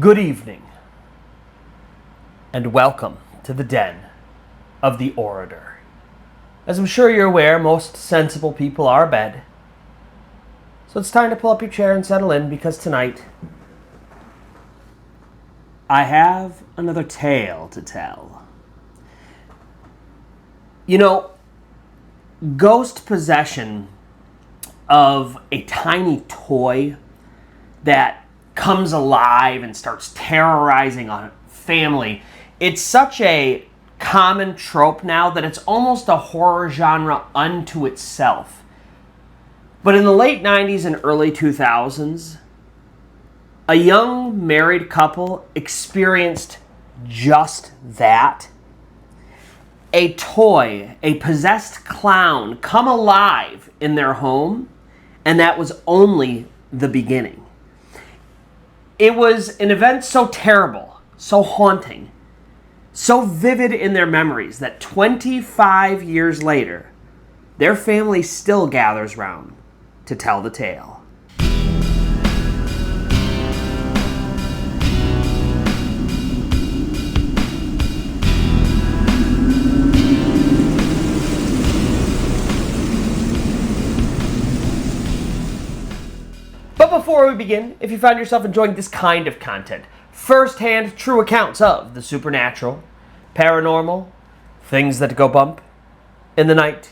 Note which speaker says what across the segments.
Speaker 1: Good evening, and welcome to the den of the Orator. As I'm sure you're aware, most sensible people are abed. So it's time to pull up your chair and settle in, because tonight I have another tale to tell. You know, ghost possession of a tiny toy that comes alive and starts terrorizing a family. It's such a common trope now that it's almost a horror genre unto itself. But in the late 90s and early 2000s, a young married couple experienced just that. A toy, a possessed clown, come alive in their home, and that was only the beginning. It was an event so terrible, so haunting, so vivid in their memories that 25 years later, their family still gathers round to tell the tale. But before we begin, if you find yourself enjoying this kind of content, first-hand true accounts of the supernatural, paranormal, things that go bump in the night,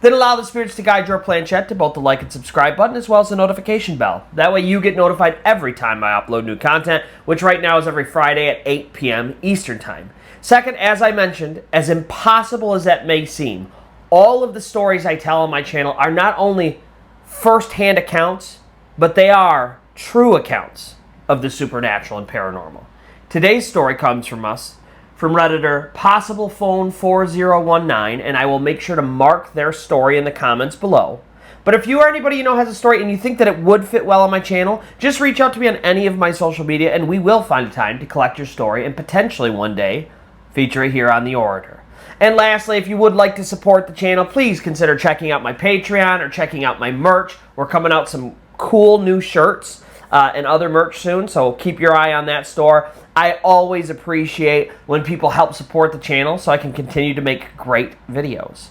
Speaker 1: then allow the spirits to guide your planchette to both the like and subscribe button as well as the notification bell. That way you get notified every time I upload new content, which right now is every Friday at 8 p.m. Eastern Time. Second, as I mentioned, as impossible as that may seem, all of the stories I tell on my channel are not only first-hand accounts, but they are true accounts of the supernatural and paranormal. Today's story comes from Redditor PossiblePhone4019, and I will make sure to mark their story in the comments below. But if you or anybody you know has a story and you think that it would fit well on my channel, just reach out to me on any of my social media and we will find a time to collect your story and potentially one day feature it here on The Orator. And lastly, if you would like to support the channel, please consider checking out my Patreon or checking out my merch. We're coming out some cool new shirts and other merch soon, so keep your eye on that store. I always appreciate when people help support the channel so I can continue to make great videos.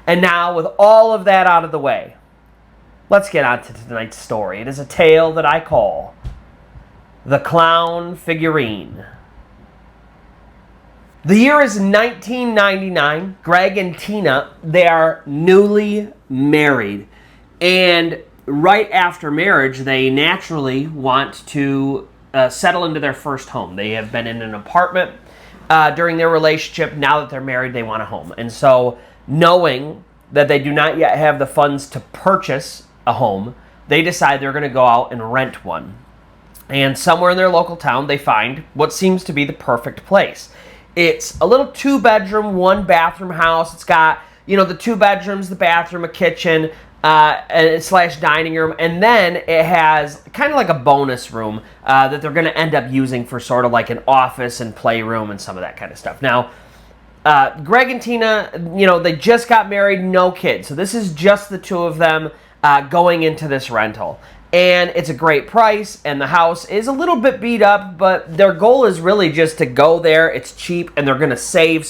Speaker 1: And now, with all of that out of the way, let's get on to tonight's story. It is a tale that I call The Clown Figurine. The year is 1999. Greg and Tina, they are newly married, and right after marriage, they naturally want to settle into their first home. They have been in an apartment during their relationship. Now that they're married, they want a home. And so, knowing that they do not yet have the funds to purchase a home, they decide they're going to go out and rent one. And somewhere in their local town, they find what seems to be the perfect place. It's a little 2-bedroom, 1-bathroom house. It's got, the 2 bedrooms, the bathroom, a kitchen, slash dining room, and then it has kind of like a bonus room that they're going to end up using for sort of like an office and playroom and some of that kind of stuff. Now, Greg and Tina, they just got married, no kids, so this is just the two of them going into this rental. And it's a great price, and the house is a little bit beat up, but their goal is really just to go there, it's cheap, and they're going to save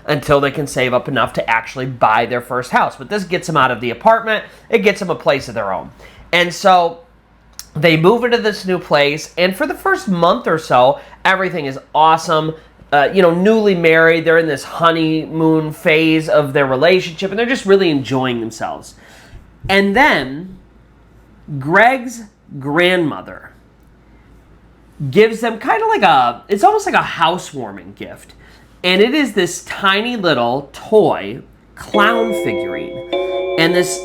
Speaker 1: until they can save up enough to actually buy their first house. But this gets them out of the apartment. It gets them a place of their own. And so they move into this new place, and for the first month or so, everything is awesome. Newly married, they're in this honeymoon phase of their relationship, and they're just really enjoying themselves. And then Greg's grandmother gives them kind of like it's almost like a housewarming gift. And it is this tiny little toy clown figurine. And this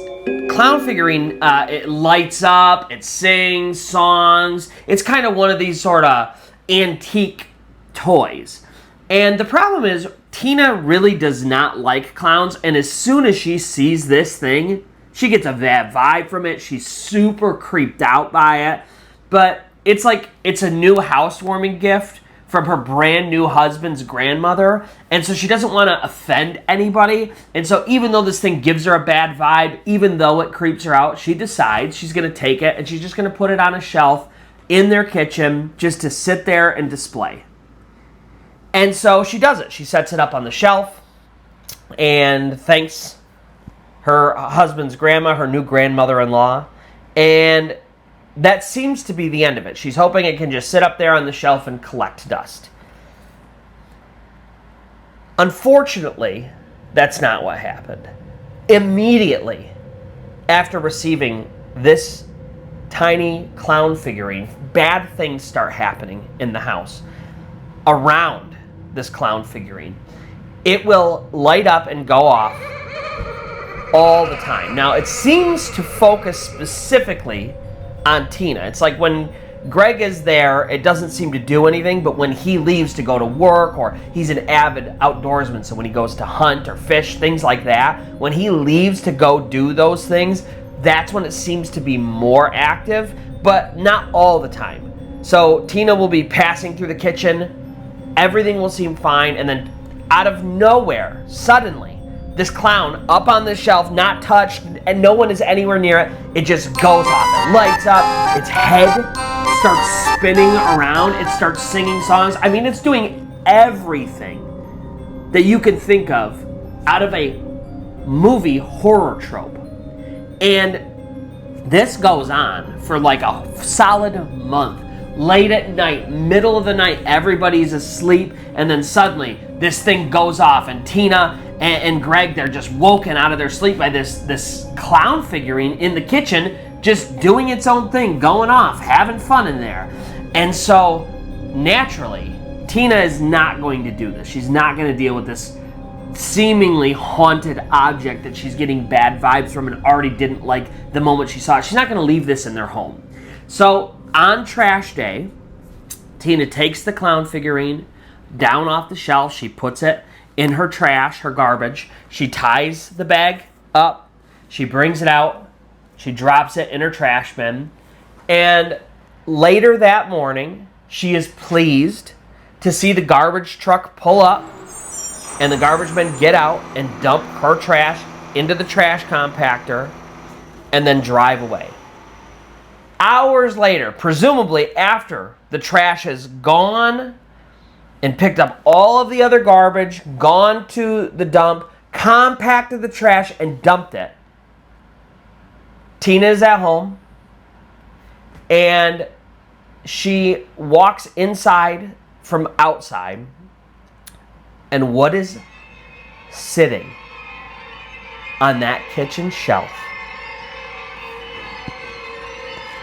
Speaker 1: clown figurine, it lights up, it sings songs. It's kind of one of these sort of antique toys. And the problem is, Tina really does not like clowns. And as soon as she sees this thing, she gets a bad vibe from it. She's super creeped out by it. But it's like, it's a new housewarming gift from her brand new husband's grandmother, and so she doesn't want to offend anybody, and so even though this thing gives her a bad vibe, even though it creeps her out, she decides she's going to take it and she's just going to put it on a shelf in their kitchen just to sit there and display. And so she does it. She sets it up on the shelf and thanks her husband's grandma, her new grandmother-in-law, and that seems to be the end of it. She's hoping it can just sit up there on the shelf and collect dust. Unfortunately, that's not what happened. Immediately after receiving this tiny clown figurine, bad things start happening in the house around this clown figurine. It will light up and go off all the time. Now, it seems to focus specifically on Tina. It's like when Greg is there, it doesn't seem to do anything, but when he leaves to go to work, or he's an avid outdoorsman, so when he goes to hunt or fish, things like that, when he leaves to go do those things, that's when it seems to be more active, but not all the time. So Tina will be passing through the kitchen, everything will seem fine, and then out of nowhere, suddenly, this clown up on the shelf, not touched, and no one is anywhere near it, it just goes off. It lights up, its head starts spinning around, it starts singing songs. I mean, it's doing everything that you can think of out of a movie horror trope. And this goes on for like a solid month. Late at night, middle of the night, everybody's asleep, and then suddenly this thing goes off, and Tina and Greg, they're just woken out of their sleep by this clown figurine in the kitchen, just doing its own thing, going off, having fun in there. And so, naturally, Tina is not going to do this. She's not going to deal with this seemingly haunted object that she's getting bad vibes from and already didn't like the moment she saw it. She's not going to leave this in their home. So, on trash day, Tina takes the clown figurine down off the shelf. She puts it in her trash, her garbage. She ties the bag up. She brings it out. She drops it in her trash bin. And later that morning, she is pleased to see the garbage truck pull up and the garbage men get out and dump her trash into the trash compactor and then drive away. Hours later, presumably after the trash is gone and picked up all of the other garbage, gone to the dump, compacted the trash, and dumped it, Tina is at home, and she walks inside from outside, and what is sitting on that kitchen shelf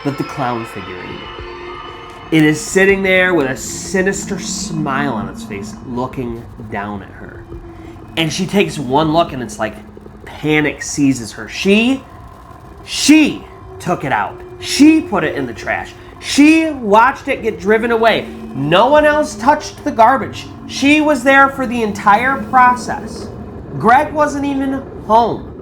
Speaker 1: but the clown figurine? It is sitting there with a sinister smile on its face, looking down at her. And she takes one look, and it's like panic seizes her. She took it out. She put it in the trash. She watched it get driven away. No one else touched the garbage. She was there for the entire process. Greg wasn't even home.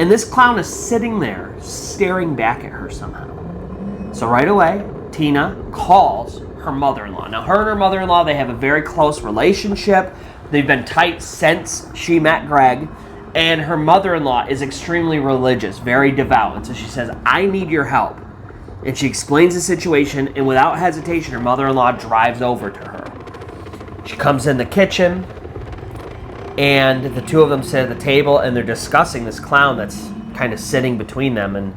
Speaker 1: And this clown is sitting there, staring back at her somehow. So right away, Tina calls her mother-in-law. Now, her and her mother-in-law, they have a very close relationship. They've been tight since she met Greg. And her mother-in-law is extremely religious, very devout. And so she says, I need your help. And she explains the situation, and without hesitation, her mother-in-law drives over to her. She comes in the kitchen, and the two of them sit at the table, and they're discussing this clown that's kind of sitting between them. And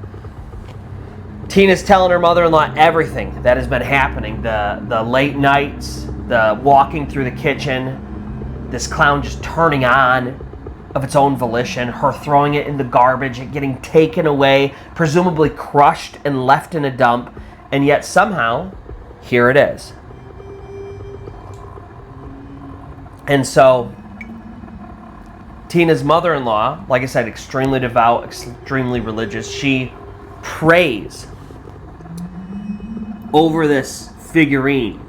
Speaker 1: Tina's telling her mother-in-law everything that has been happening. The late nights, the walking through the kitchen, this clown just turning on of its own volition, her throwing it in the garbage, it getting taken away, presumably crushed and left in a dump, and yet somehow, here it is. And so, Tina's mother-in-law, like I said, extremely devout, extremely religious, she prays over this figurine,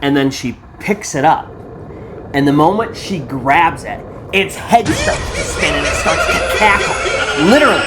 Speaker 1: and then she picks it up. And the moment she grabs it, its head starts to spin and it starts to cackle. Literally,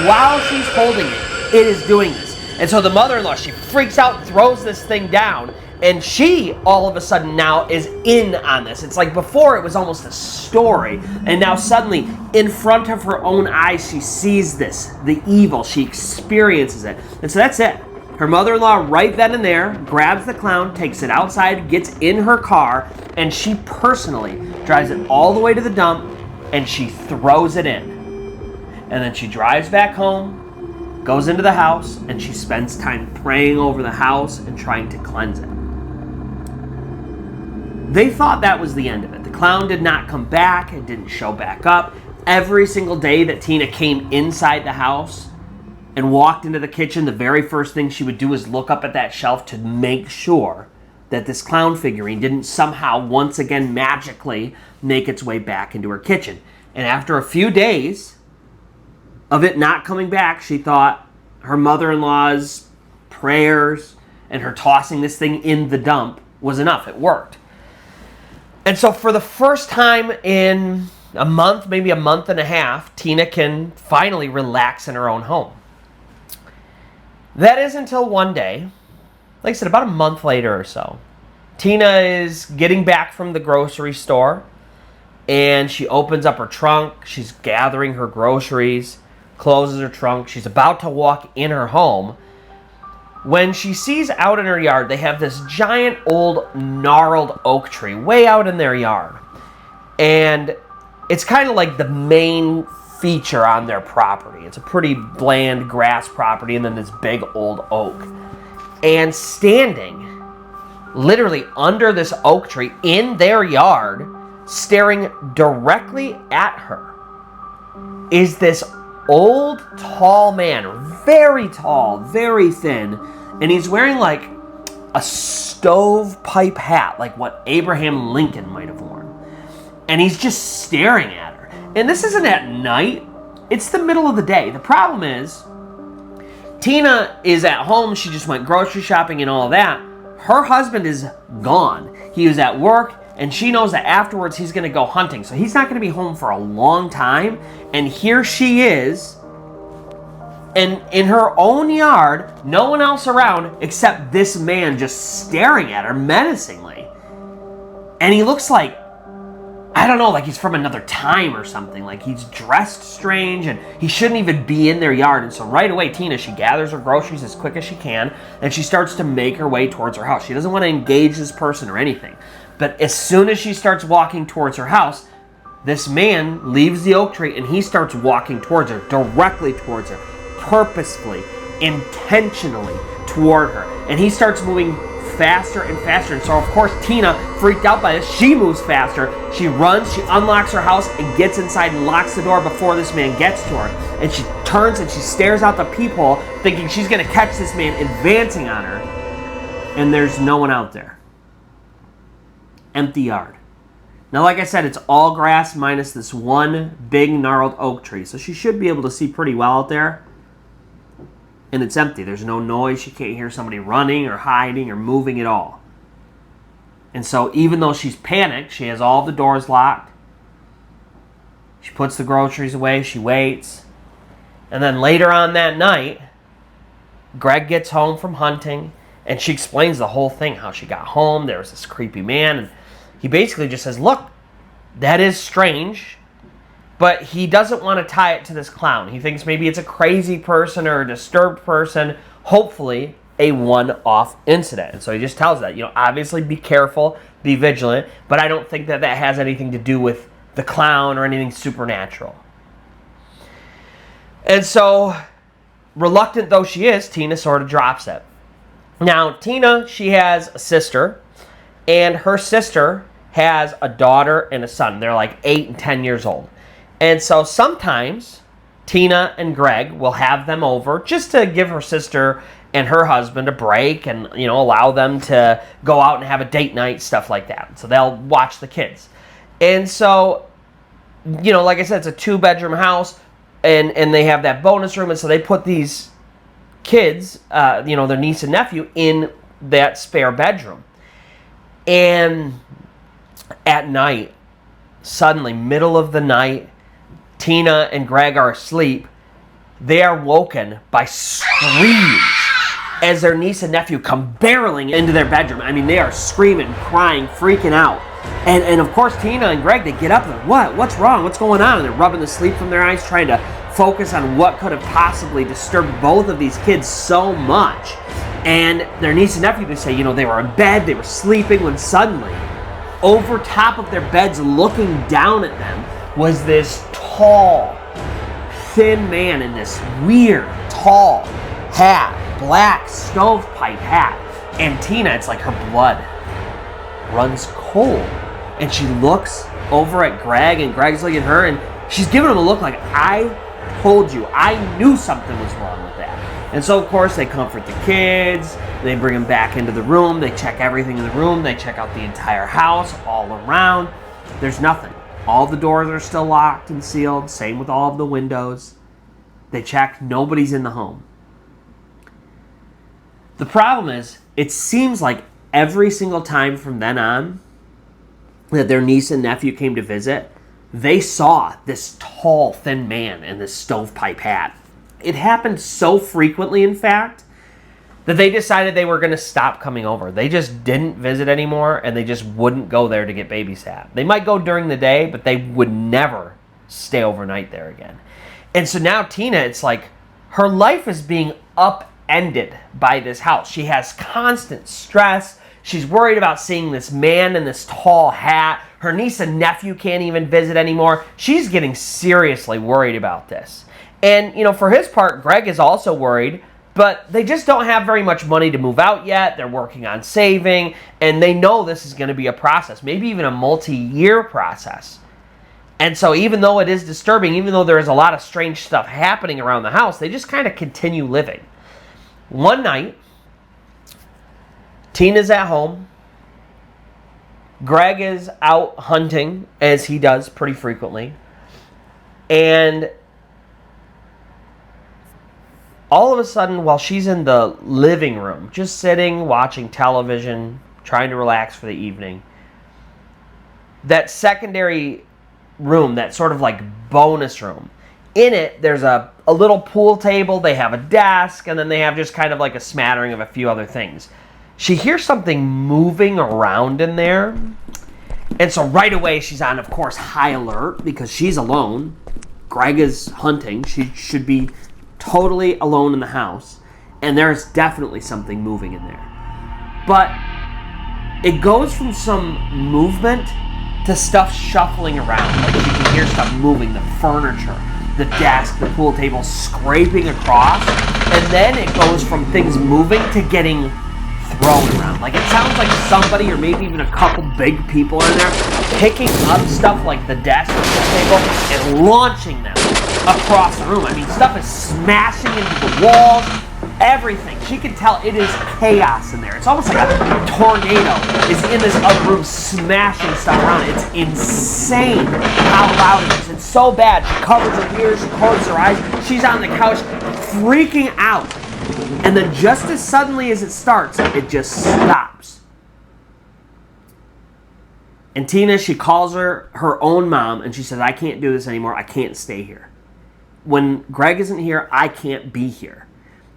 Speaker 1: while she's holding it, it is doing this. And so the mother-in-law, she freaks out, throws this thing down, and she, all of a sudden now, is in on this. It's like before it was almost a story, and now suddenly, in front of her own eyes, she sees this, the evil. She experiences it. And so that's it. Her mother-in-law right then and there grabs the clown, takes it outside, gets in her car, and she personally drives it all the way to the dump, and she throws it in. And then she drives back home, goes into the house, and she spends time praying over the house and trying to cleanse it. They thought that was the end of it. The clown did not come back. It didn't show back up. Every single day that Tina came inside the house and walked into the kitchen, the very first thing she would do is look up at that shelf to make sure that this clown figurine didn't somehow once again magically make its way back into her kitchen. And after a few days of it not coming back, she thought her mother-in-law's prayers and her tossing this thing in the dump was enough. It worked. And so for the first time in a month, maybe a month and a half, Tina can finally relax in her own home. That is until one day, like I said, about a month later or so, Tina is getting back from the grocery store, and she opens up her trunk. She's gathering her groceries, closes her trunk. She's about to walk in her home when she sees out in her yard, they have this giant old gnarled oak tree way out in their yard. And it's kind of like the main feature on their property. It's a pretty bland grass property, and then this big old oak. And standing literally under this oak tree in their yard, staring directly at her, is this old, tall man. Very tall, very thin. And he's wearing like a stovepipe hat, like what Abraham Lincoln might have worn. And he's just staring at her. And this isn't at night. It's the middle of the day. The problem is, Tina is at home. She just went grocery shopping and all of that. Her husband is gone. He was at work, and she knows that afterwards he's going to go hunting. So he's not going to be home for a long time. And here she is, and in her own yard, no one else around except this man just staring at her menacingly. And he looks like, I don't know, like he's from another time or something. Like he's dressed strange, and he shouldn't even be in their yard. And so right away, Tina, she gathers her groceries as quick as she can, and she starts to make her way towards her house. She doesn't want to engage this person or anything. But as soon as she starts walking towards her house, this man leaves the oak tree, and he starts walking towards her, directly towards her, purposefully, intentionally toward her. And he starts moving faster and faster. And so, of course, Tina, freaked out by this, she moves faster. She runs, she unlocks her house, and gets inside and locks the door before this man gets to her. And she turns and she stares out the peephole, thinking she's going to catch this man advancing on her. And there's no one out there. Empty yard. Now, like I said, it's all grass minus this one big gnarled oak tree. So she should be able to see pretty well out there. And it's empty. There's no noise. She can't hear somebody running or hiding or moving at all. And so even though she's panicked, she has all the doors locked. She puts the groceries away. She waits. And then later on that night, Greg gets home from hunting, and she explains the whole thing, how she got home. There was this creepy man, and he basically just says, look, that is strange, but he doesn't want to tie it to this clown. He thinks maybe it's a crazy person or a disturbed person, hopefully a one-off incident. And so he just tells that, obviously be careful, be vigilant, but I don't think that that has anything to do with the clown or anything supernatural. And so, reluctant though she is, Tina sort of drops it. Now, Tina, she has a sister, and her sister has a daughter and a son. They're like 8 and 10 years old. And so sometimes Tina and Greg will have them over just to give her sister and her husband a break and, allow them to go out and have a date night, stuff like that. So they'll watch the kids. And so, like I said, it's a 2-bedroom house, and they have that bonus room. And so they put these kids, their niece and nephew, in that spare bedroom. And at night, suddenly, middle of the night, Tina and Greg are asleep. They are woken by screams as their niece and nephew come barreling into their bedroom. I mean, they are screaming, crying, freaking out. And of course, Tina and Greg, they get up and they're, what? What's wrong? What's going on? And they're rubbing the sleep from their eyes, trying to focus on what could have possibly disturbed both of these kids so much. And their niece and nephew, they say, they were in bed, they were sleeping, when suddenly, over top of their beds, looking down at them, was this tall, thin man in this weird, tall hat, black stovepipe hat. And Tina, it's like her blood runs cold. And she looks over at Greg, and Greg's looking at her, and she's giving him a look like, I told you, I knew something was wrong with that. And so, of course, they comfort the kids, they bring them back into the room, they check everything in the room, they check out the entire house, all around. There's nothing. All the doors are still locked and sealed, same with all of the windows. They check, nobody's in the home. The problem is, it seems like every single time from then on that their niece and nephew came to visit, they saw this tall, thin man in this stovepipe hat. It happened so frequently, in fact, that they decided they were going to stop coming over. They just didn't visit anymore, and they just wouldn't go there to get babysat. They might go during the day, but they would never stay overnight there again. And so now Tina, it's like her life is being upended by this house. She has constant stress. She's worried about seeing this man in this tall hat. Her niece and nephew can't even visit anymore. She's getting seriously worried about this. And, for his part, Greg is also worried, but they just don't have very much money to move out yet. They're working on saving, and they know this is going to be a process, maybe even a multi-year process. And so even though it is disturbing, even though there is a lot of strange stuff happening around the house, they just kind of continue living. One night, Tina's at home. Greg is out hunting, as he does pretty frequently. And all of a sudden, while she's in the living room, just sitting, watching television, trying to relax for the evening, that secondary room, that sort of like bonus room, in it, there's a little pool table, they have a desk, and then they have just kind of like a smattering of a few other things. She hears something moving around in there, and so right away she's on, of course, high alert because she's alone. Greg is hunting. She should be totally alone in the house, and there's definitely something moving in there. But it goes from some movement to stuff shuffling around. Like you can hear stuff moving, the furniture, the desk, the pool table scraping across, and then it goes from things moving to getting thrown around. Like it sounds like somebody, or maybe even a couple big people in there, picking up stuff like the desk or the table and launching them across the room. I mean, stuff is smashing into the walls, everything. She can tell it is chaos in there. It's almost like a tornado is in this other room smashing stuff around. It's insane how loud it is. It's so bad. She covers her ears, she closes her eyes. She's on the couch freaking out. And then just as suddenly as it starts, it just stops. And Tina, she calls her own mom, and she says, I can't do this anymore. I can't stay here. When Greg isn't here, I can't be here.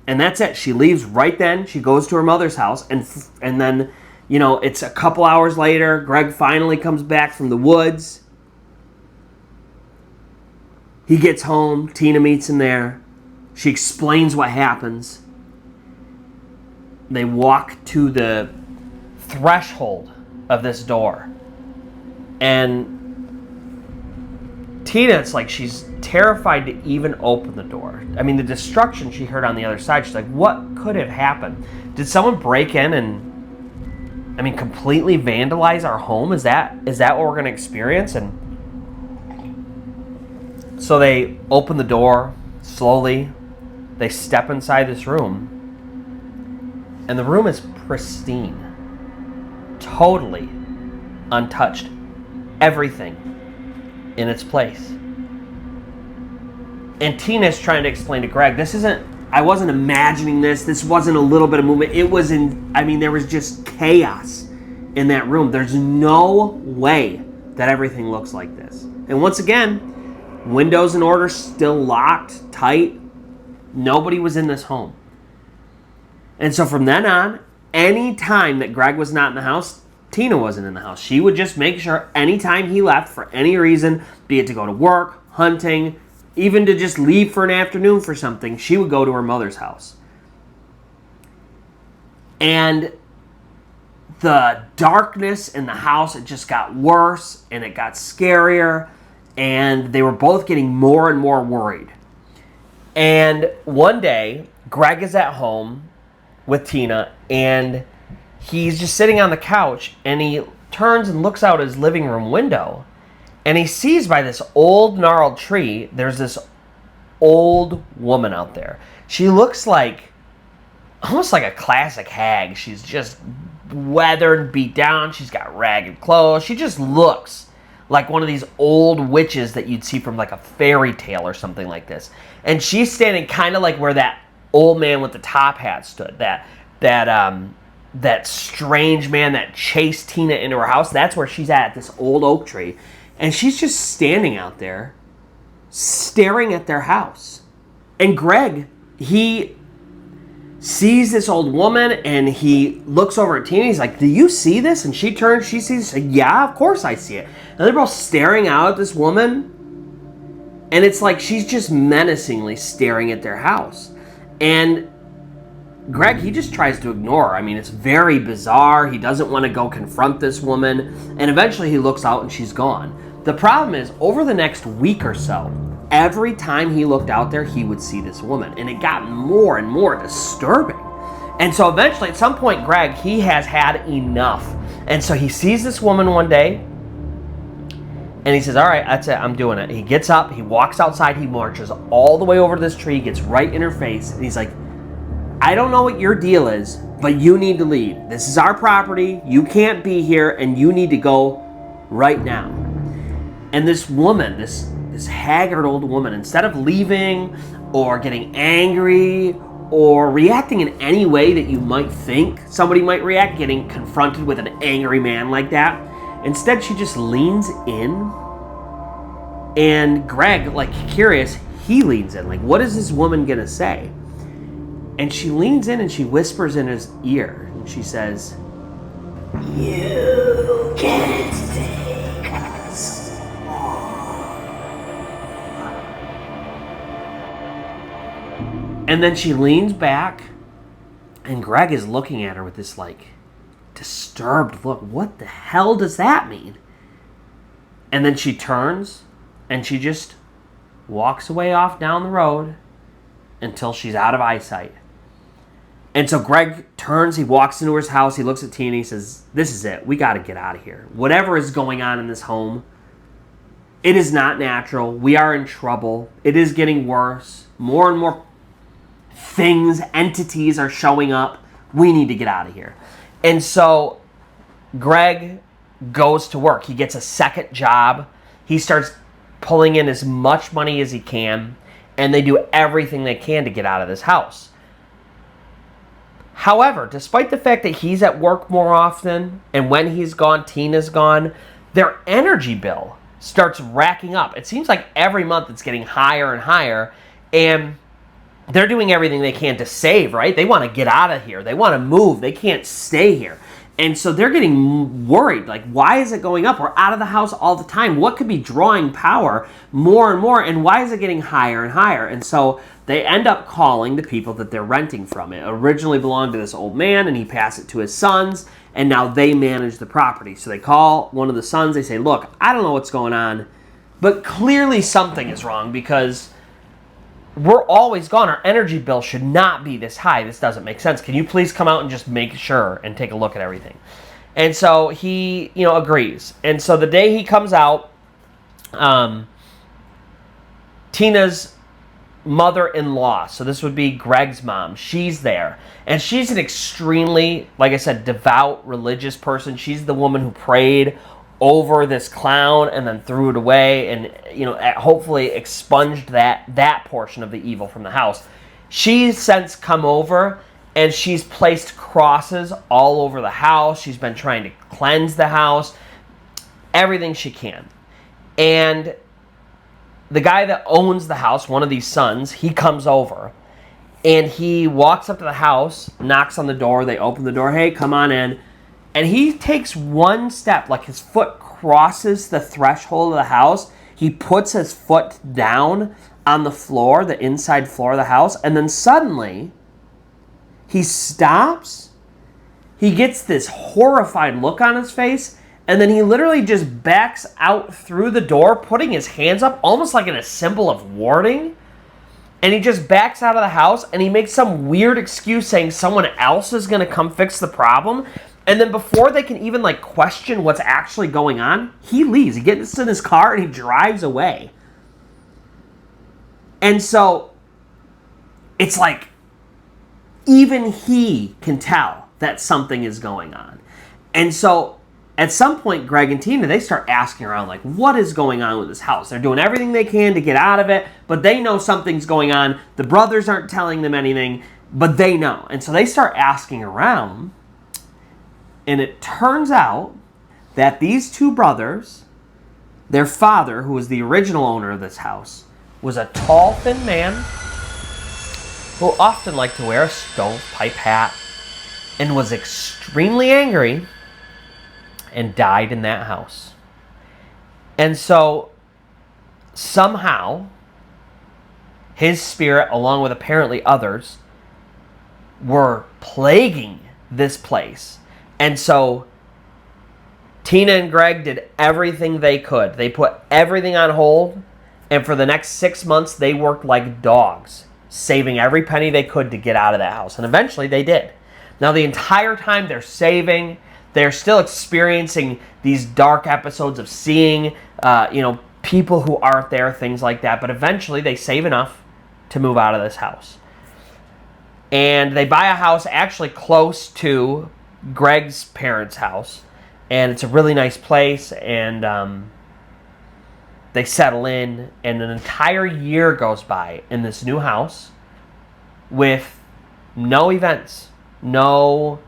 Speaker 1: And that's it. She leaves right then. She goes to her mother's house, and then, it's a couple hours later. Greg finally comes back from the woods. He gets home. Tina meets him there. She explains what happens. They walk to the threshold of this door. And Tina, it's like she's terrified to even open the door. I mean, the destruction she heard on the other side, she's like, what could have happened? Did someone break in and, completely vandalize our home? Is that what we're going to experience? And so they open the door slowly. They step inside this room. And the room is pristine. Totally untouched. Everything in its place. And Tina's trying to explain to Greg, I wasn't imagining this. This wasn't a little bit of movement. It was there was just chaos in that room. There's no way that everything looks like this. And once again, windows and orders still locked, tight. Nobody was in this home. And so from then on, any time that Greg was not in the house, Tina wasn't in the house. She would just make sure anytime he left for any reason, be it to go to work, hunting, even to just leave for an afternoon for something, she would go to her mother's house. And the darkness in the house, it just got worse, and it got scarier, and they were both getting more and more worried. And one day, Greg is at home with Tina, and he's just sitting on the couch, and he turns and looks out his living room window, and he sees by this old gnarled tree, there's this old woman out there. She looks like, almost like a classic hag. She's just weathered, beat down. She's got ragged clothes. She just looks like one of these old witches that you'd see from like a fairy tale or something like this. And she's standing kind of like where that old man with the top hat stood. That strange man that chased Tina into her house. That's where she's at this old oak tree. And she's just standing out there staring at their house. And Greg, he sees this old woman, and he looks over at Tina. He's like, do you see this? And she turns, she sees, yeah, of course I see it. And they're both staring out at this woman, and it's like she's just menacingly staring at their house. And Greg, he just tries to ignore her. I mean, it's very bizarre. He doesn't want to go confront this woman, and eventually he looks out and she's gone. The problem is, over the next week or so, every time he looked out there, he would see this woman. And it got more and more disturbing. And so eventually, at some point, Greg, he has had enough. And so he sees this woman one day, and he says, all right, that's it, I'm doing it. He gets up, he walks outside, he marches all the way over to this tree, gets right in her face, and he's like, I don't know what your deal is, but you need to leave. This is our property, you can't be here, and you need to go right now. And this woman, this haggard old woman, instead of leaving or getting angry or reacting in any way that you might think somebody might react, getting confronted with an angry man like that, instead she just leans in. And Greg, like curious, he leans in. Like, what is this woman gonna say? And she leans in and she whispers in his ear, and she says, you can't take us. And then she leans back, and Greg is looking at her with this, like, disturbed look. What the hell does that mean? And then she turns, and she just walks away off down the road until she's out of eyesight. And so Greg turns, he walks into his house, he looks at Tina, he says, this is it. We got to get out of here. Whatever is going on in this home, it is not natural. We are in trouble. It is getting worse. More and more things, entities are showing up. We need to get out of here. And so Greg goes to work. He gets a second job. He starts pulling in as much money as he can, and they do everything they can to get out of this house. However, despite the fact that he's at work more often, and when he's gone, Tina's gone, their energy bill starts racking up. It seems like every month it's getting higher and higher, and they're doing everything they can to save, right? They want to get out of here. They want to move. They can't stay here. And so they're getting worried. Like, why is it going up? We're out of the house all the time. What could be drawing power more and more? And why is it getting higher and higher? And so they end up calling the people that they're renting from. It originally belonged to this old man, and he passed it to his sons, and now they manage the property. So they call one of the sons. They say, look, I don't know what's going on, but clearly something is wrong because we're always gone. Our energy bill should not be this high. This doesn't make sense. Can you please come out and just make sure and take a look at everything? And so he, agrees. And so the day he comes out, Tina's mother-in-law, so this would be Greg's mom, she's there. And she's an extremely, like I said, devout, religious person. She's the woman who prayed over this clown and then threw it away and, hopefully expunged that portion of the evil from the house. She's since come over and she's placed crosses all over the house. She's been trying to cleanse the house, everything she can. And the guy that owns the house, one of these sons, he comes over and he walks up to the house, knocks on the door. They open the door. Hey, come on in. And he takes one step, like his foot crosses the threshold of the house. He puts his foot down on the floor, the inside floor of the house, and then suddenly he stops he gets this horrified look on his face, and then he literally just backs out through the door, putting his hands up, almost like in a symbol of warning. And he just backs out of the house, and he makes some weird excuse saying someone else is going to come fix the problem. And then before they can even like question what's actually going on, he leaves. He gets in his car and he drives away. And so it's like even he can tell that something is going on. And so at some point, Greg and Tina, they start asking around, like, what is going on with this house? They're doing everything they can to get out of it, but they know something's going on. The brothers aren't telling them anything, but they know. And so they start asking around, and it turns out that these two brothers, their father, who was the original owner of this house, was a tall, thin man who often liked to wear a stovepipe hat and was extremely angry and died in that house. And so somehow his spirit, along with apparently others, were plaguing this place. And so Tina and Greg did everything they could. They put everything on hold, and for the next 6 months they worked like dogs, saving every penny they could to get out of that house. And eventually they did. Now the entire time they're saving, they're still experiencing these dark episodes of seeing, people who aren't there, things like that. But eventually they save enough to move out of this house. And they buy a house actually close to Greg's parents' house. And it's a really nice place. And they settle in. And an entire year goes by in this new house with no events, no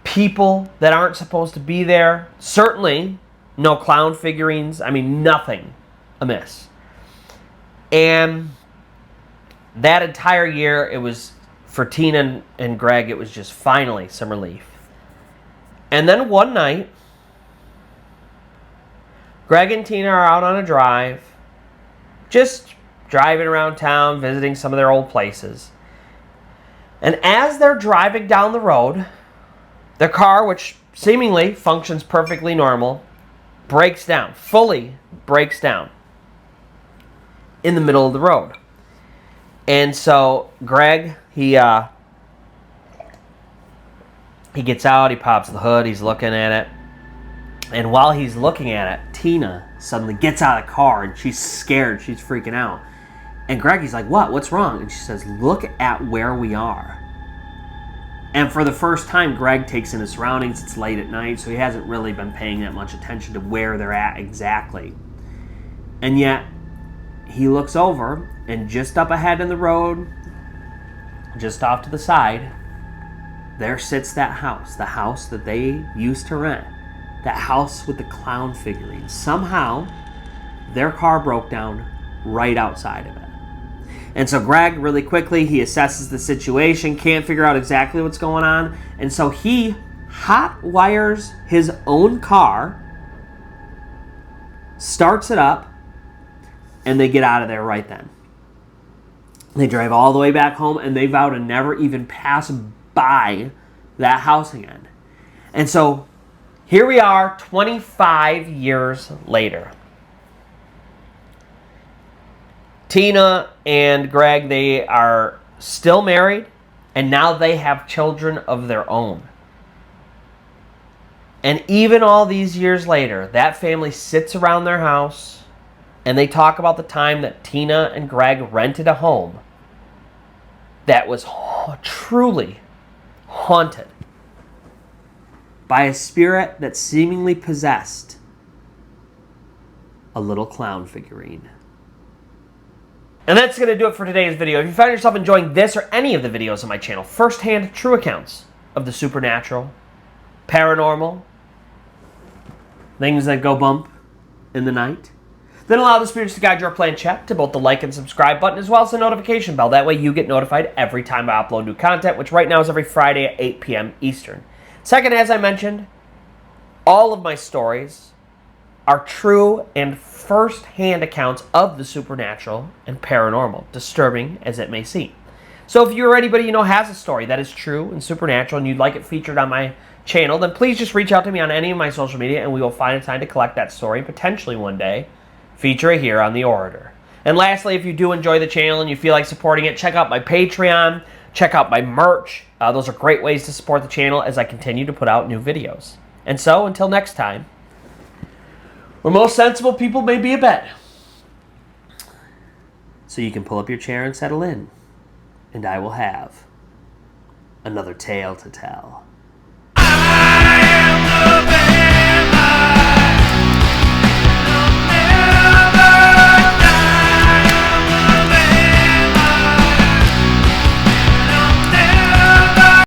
Speaker 1: people that aren't supposed to be there. Certainly no clown figurines. I mean, nothing amiss. And that entire year, it was, for Tina and Greg, it was just finally some relief. And then one night, Greg and Tina are out on a drive, just driving around town, visiting some of their old places. And as they're driving down the road, their car, which seemingly functions perfectly normal, breaks down, fully breaks down in the middle of the road. And so Greg, he gets out, he pops the hood, he's looking at it. And while he's looking at it, Tina suddenly gets out of the car and she's scared, she's freaking out. And Greg, he's like, what? What's wrong? And she says, look at where we are. And for the first time, Greg takes in his surroundings. It's late at night, so he hasn't really been paying that much attention to where they're at exactly. And yet, he looks over, and just up ahead in the road, just off to the side, there sits that house, the house that they used to rent. That house with the clown figurines. Somehow, their car broke down right outside of it. And so Greg, really quickly, he assesses the situation, can't figure out exactly what's going on, and so he hot wires his own car, starts it up, and they get out of there right then. They drive all the way back home, and they vow to never even pass by that house again. And so here we are 25 years later. Tina and Greg, they are still married, and now they have children of their own. And even all these years later, that family sits around their house, and they talk about the time that Tina and Greg rented a home that was truly haunted by a spirit that seemingly possessed a little clown figurine. And that's going to do it for today's video. If you find yourself enjoying this or any of the videos on my channel, first-hand true accounts of the supernatural, paranormal, things that go bump in the night, then allow the spirits to guide your planchette to both the like and subscribe button as well as the notification bell. That way you get notified every time I upload new content, which right now is every Friday at 8 p.m. Eastern. Second, as I mentioned, all of my stories are true and first-hand accounts of the supernatural and paranormal, disturbing as it may seem. So if you or anybody you know has a story that is true and supernatural and you'd like it featured on my channel, then please just reach out to me on any of my social media and we will find a time to collect that story and potentially one day feature it here on The Orator. And lastly, if you do enjoy the channel and you feel like supporting it, check out my Patreon, check out my merch. Those are great ways to support the channel as I continue to put out new videos. And so, until next time, where most sensible people may be abed, so you can pull up your chair and settle in, and I will have another tale to tell.